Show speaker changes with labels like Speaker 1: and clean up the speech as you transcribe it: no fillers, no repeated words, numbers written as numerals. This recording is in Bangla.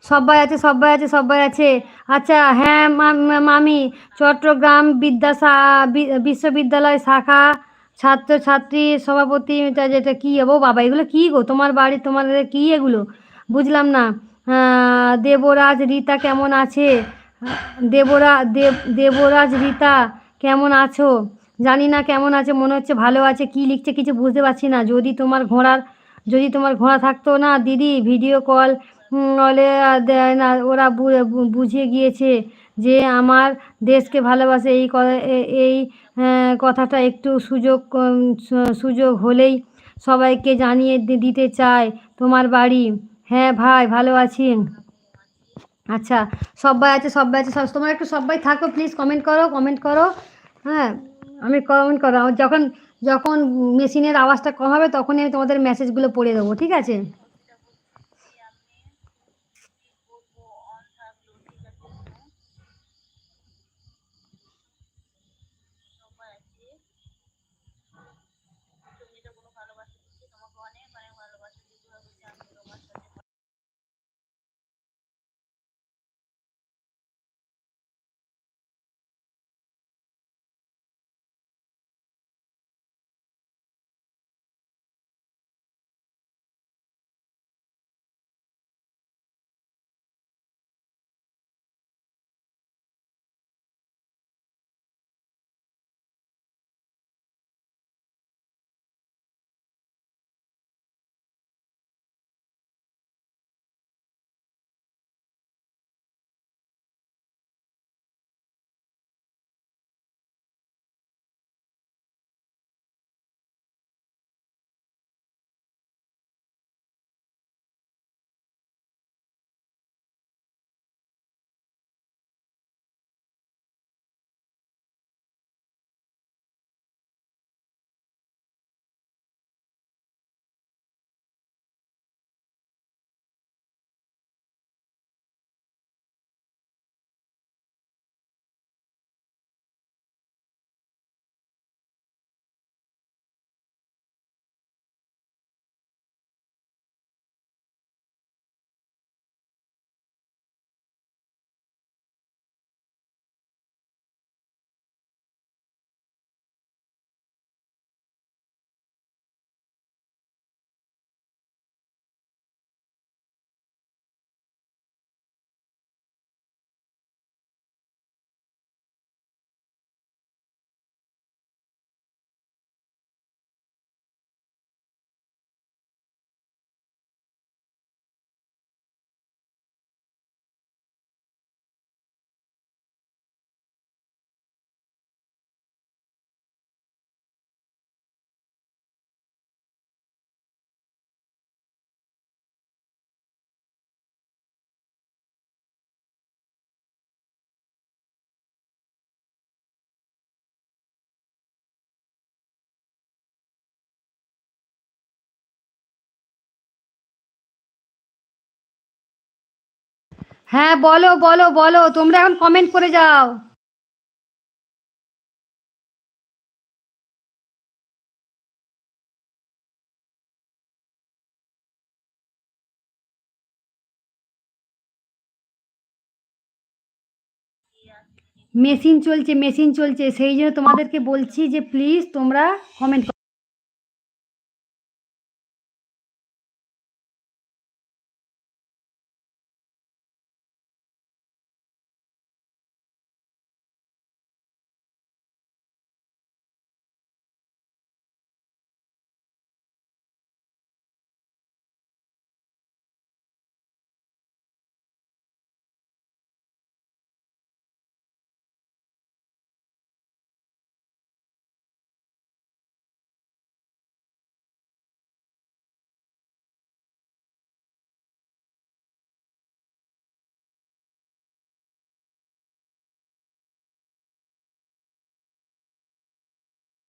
Speaker 1: সবাই আছে, সবাই আছে, সবাই আছে। আচ্ছা, হ্যাঁ মামি, চট্টগ্রাম বিশ্ববিদ্যালয় শাখা ছাত্রছাত্রী সভাপতি, যেটা কি গো বাবা, এগুলো কি গো, তোমার বাড়ি তোমাদের কি এগুলো, বুঝলাম না। দেবরাজ রীতা কেমন আছে? দেবরাজ রীতা কেমন আছো? জানি না কেমন আছে, মনে হচ্ছে ভালো আছে, কি লিখছে কিছু বুঝতে পারছি না। যদি তোমার ঘোড়া থাকতো না দিদি, ভিডিও কল বলে দেয় না, ওরা বুঝে গিয়েছে যে আমার দেশকে ভালোবাসে। এই কথাটা একটু সুযোগ হলেই সবাইকে জানিয়ে দিতে চায়। তোমার বাড়ি? হ্যাঁ ভাই, ভালো আছি। আচ্ছা, সবাই আছে, সবাই আছে, তোমরা একটু সবাই থাকো প্লিজ, কমেন্ট করো, কমেন্ট করো। হ্যাঁ, আমি কমেন্ট করো, যখন যখন মেশিনের আওয়াজটা কম হবে তখনই আমি তোমাদের মেসেজগুলো পড়ে দেবো, ঠিক আছে? হ্যাঁ, বলো বলো বলো, তোমরা এখন কমেন্ট করে যাও। মেশিন চলছে, মেশিন চলছে, সেই জন্য তোমাদেরকে বলছি যে প্লিজ তোমরা কমেন্ট